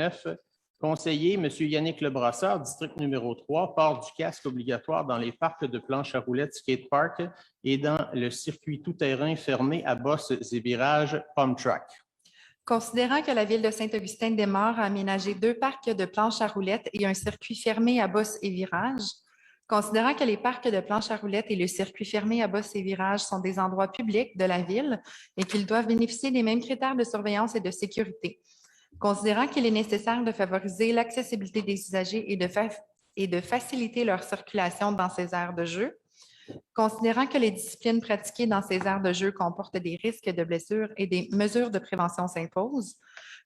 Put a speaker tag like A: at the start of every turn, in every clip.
A: 9. Conseiller, M. Yannick Lebrasseur, district numéro 3, port du casque obligatoire dans les parcs de planches à roulettes skatepark et dans le circuit tout-terrain fermé à bosses et virages Pump Track.
B: Considérant que la Ville de Saint-Augustin-des-Maures a aménagé 2 parcs de planches à roulettes et un circuit fermé à bosses et virages, considérant que les parcs de planches à roulettes et le circuit fermé à bosses et virages sont des endroits publics de la Ville et qu'ils doivent bénéficier des mêmes critères de surveillance et de sécurité, considérant qu'il est nécessaire de favoriser l'accessibilité des usagers et de faciliter leur circulation dans ces aires de jeu, considérant que les disciplines pratiquées dans ces aires de jeu comportent des risques de blessures et des mesures de prévention s'imposent,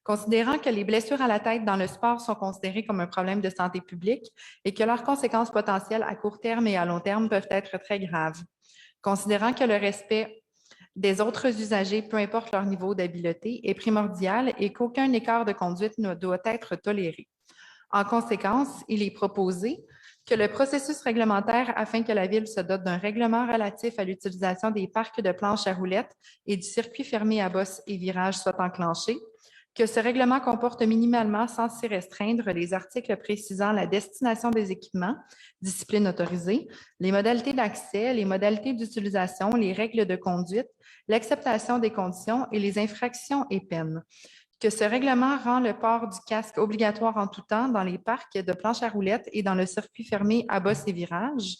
B: considérant que les blessures à la tête dans le sport sont considérées comme un problème de santé publique et que leurs conséquences potentielles à court terme et à long terme peuvent être très graves, considérant que le respect des autres usagers, peu importe leur niveau d'habileté, est primordial et qu'aucun écart de conduite ne doit être toléré. En conséquence, il est proposé que le processus réglementaire afin que la Ville se dote d'un règlement relatif à l'utilisation des parcs de planches à roulettes et du circuit fermé à bosses et virages soit enclenché, que ce règlement comporte minimalement, sans s'y restreindre, les articles précisant la destination des équipements, disciplines autorisées, les modalités d'accès, les modalités d'utilisation, les règles de conduite, l'acceptation des conditions et les infractions et peines. Que ce règlement rend le port du casque obligatoire en tout temps dans les parcs de planches à roulettes et dans le circuit fermé à bosses et virages.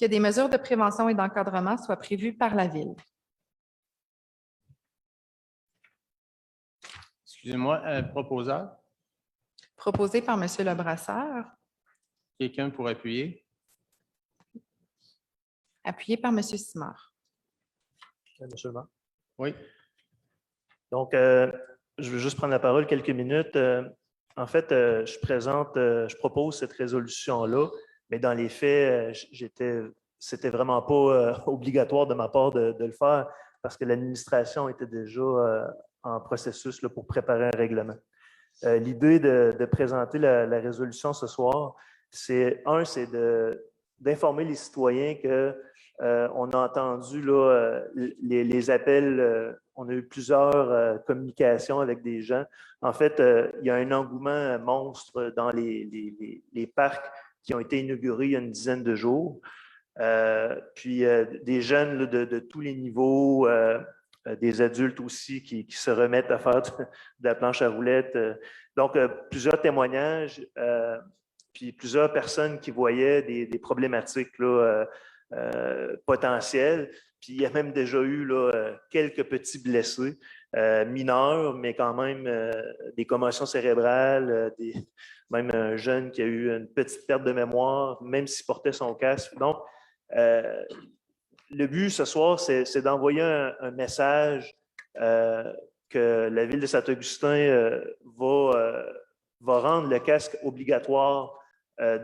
B: Que des mesures de prévention et d'encadrement soient prévues par la Ville.
A: Excusez-moi, proposeur.
B: Proposé par M. Lebrasseur.
A: Quelqu'un pour appuyer?
B: Appuyé par M. Simard.
C: Monsieur le maire.
A: Oui.
C: Donc, je veux juste prendre la parole quelques minutes. En fait, je propose cette résolution-là, mais dans les faits, c'était vraiment pas obligatoire de ma part de le faire parce que l'administration était déjà en processus là, pour préparer un règlement. L'idée de présenter la résolution ce soir, c'est d'informer les citoyens que on a entendu là, les appels, on a eu plusieurs communications avec des gens. En fait, il y a un engouement monstre dans les parcs qui ont été inaugurés il y a une dizaine de jours. Puis des jeunes là, de tous les niveaux, des adultes aussi qui se remettent à faire de la planche à roulettes. Donc, plusieurs témoignages, puis plusieurs personnes qui voyaient des problématiques là, potentielles. Puis il y a même déjà eu là, quelques petits blessés mineurs, mais quand même des commotions cérébrales, même un jeune qui a eu une petite perte de mémoire, même s'il portait son casque. Donc, le but ce soir, c'est d'envoyer un message que la Ville de Saint-Augustin va rendre le casque obligatoire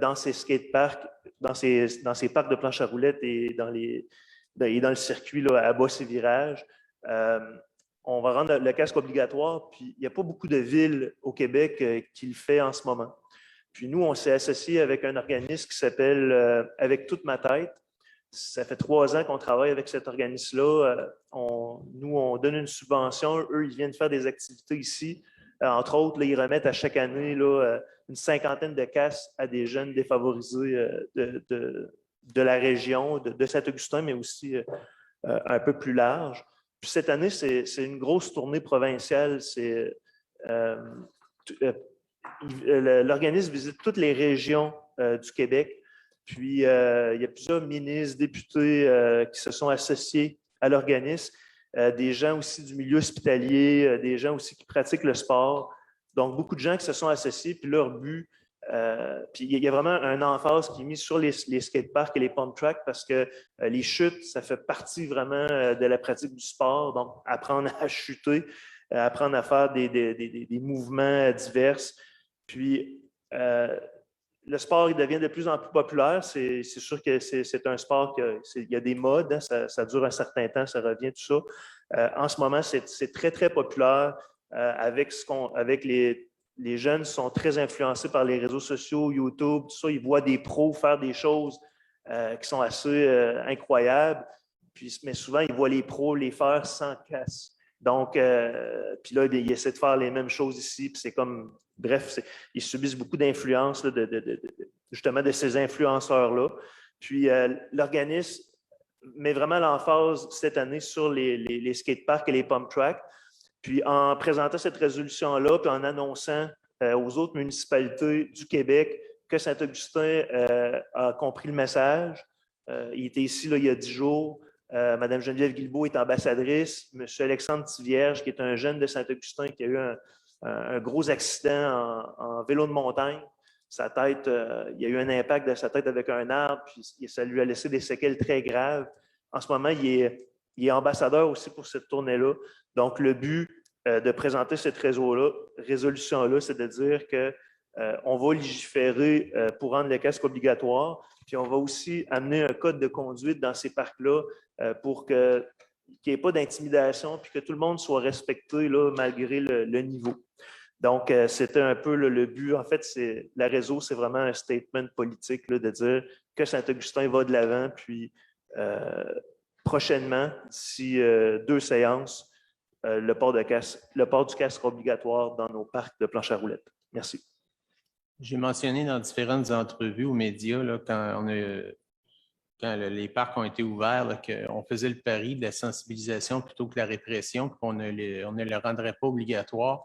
C: dans ses skateparks, dans ses parcs de planches à roulettes et dans le circuit là, à bosses et virages. On va rendre le casque obligatoire, puis il n'y a pas beaucoup de villes au Québec qui le fait en ce moment. Puis nous, on s'est associé avec un organisme qui s'appelle Avec toute ma tête. Ça fait 3 ans qu'on travaille avec cet organisme-là. Nous, on donne une subvention. Eux, ils viennent faire des activités ici. Entre autres, là, ils remettent à chaque année là, une 50aine de casques à des jeunes défavorisés de la région, de Saint-Augustin, mais aussi un peu plus large. Puis cette année, c'est une grosse tournée provinciale. L'organisme visite toutes les régions du Québec. Puis, il y a plusieurs ministres, députés qui se sont associés à l'organisme, des gens aussi du milieu hospitalier, des gens aussi qui pratiquent le sport. Donc, beaucoup de gens qui se sont associés, puis leur but, puis il y a vraiment un emphase qui est mis sur les skateparks et les pump tracks parce que les chutes, ça fait partie vraiment de la pratique du sport. Donc, apprendre à chuter, apprendre à faire des mouvements divers. Puis, le sport il devient de plus en plus populaire. C'est sûr que c'est un sport il y a des modes, hein, ça dure un certain temps, ça revient, tout ça. En ce moment, c'est très, très populaire. Avec les jeunes sont très influencés par les réseaux sociaux, YouTube, tout ça. Ils voient des pros faire des choses qui sont assez incroyables. Mais souvent, ils voient les pros les faire sans casque. Donc, puis là, ils essaient de faire les mêmes choses ici. Puis c'est comme, bref, ils subissent beaucoup d'influence justement de ces influenceurs-là. Puis l'organisme met vraiment l'emphase cette année sur les skateparks et les pump tracks. Puis en présentant cette résolution-là, puis en annonçant aux autres municipalités du Québec que Saint-Augustin a compris le message. Il était ici là, il y a 10 jours. Mme Geneviève Guilbeault est ambassadrice. M. Alexandre Tivierge, qui est un jeune de Saint-Augustin, qui a eu un gros accident en vélo de montagne. Sa tête, il y a eu un impact de sa tête avec un arbre, puis ça lui a laissé des séquelles très graves. En ce moment, il est ambassadeur aussi pour cette tournée-là. Donc, le but de présenter cette résolution-là, c'est de dire qu'on va légiférer pour rendre le casque obligatoire, puis on va aussi amener un code de conduite dans ces parcs-là pour qu'il n'y ait pas d'intimidation, puis que tout le monde soit respecté là, malgré le niveau. Donc, c'était un peu le but. En fait, la réseau, c'est vraiment un statement politique là, de dire que Saint-Augustin va de l'avant, puis prochainement, d'ici 2 séances, le port du casque sera obligatoire dans nos parcs de planche à roulettes. Merci.
A: J'ai mentionné dans différentes entrevues aux médias, là, quand les parcs ont été ouverts, qu'on faisait le pari de la sensibilisation plutôt que la répression, qu'on ne le rendrait pas obligatoire.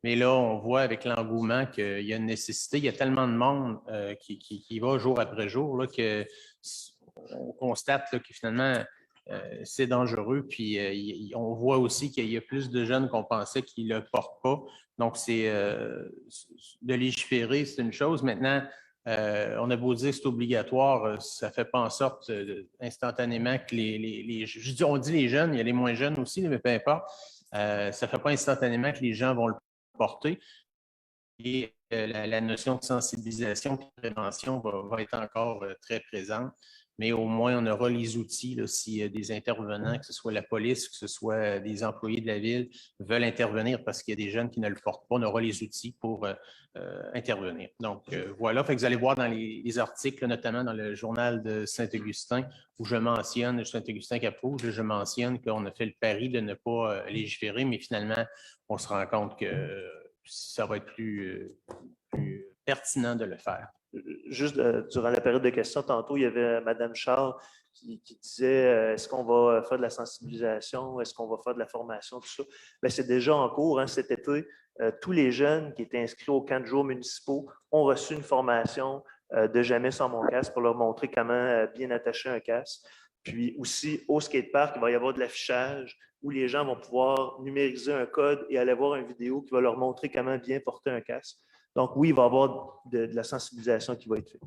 A: Mais là, on voit avec l'engouement qu'il y a une nécessité. Il y a tellement de monde qui va jour après jour là, qu'on constate là, que finalement, c'est dangereux. Puis on voit aussi qu'il y a plus de jeunes qu'on pensait qui ne le portent pas. Donc, de légiférer, c'est une chose. Maintenant, on a beau dire que c'est obligatoire, ça ne fait pas en sorte instantanément que on dit les jeunes, il y a les moins jeunes aussi, mais peu importe. Ça ne fait pas instantanément que les gens vont le porter. Et la notion de sensibilisation et de prévention va être encore très présente. Mais au moins, on aura les outils, là, si des intervenants, que ce soit la police, que ce soit des employés de la ville, veulent intervenir parce qu'il y a des jeunes qui ne le portent pas, on aura les outils pour intervenir. Donc, voilà. Fait que vous allez voir dans les articles, notamment dans le journal de Saint-Augustin, où je mentionne, Saint-Augustin-Cap-Rouge, je mentionne qu'on a fait le pari de ne pas légiférer, mais finalement, on se rend compte que ça va être plus pertinent de le faire.
C: Juste durant la période de questions, tantôt, il y avait Mme Charles qui disait est-ce qu'on va faire de la sensibilisation, est-ce qu'on va faire de la formation, tout ça. Bien, c'est déjà en cours. Hein, cet été, tous les jeunes qui étaient inscrits aux camps de jour municipaux ont reçu une formation de Jamais sans mon casque pour leur montrer comment bien attacher un casque. Puis aussi, au skatepark, il va y avoir de l'affichage où les gens vont pouvoir numériser un code et aller voir une vidéo qui va leur montrer comment bien porter un casque. Donc oui, il va y avoir de la sensibilisation qui va être faite.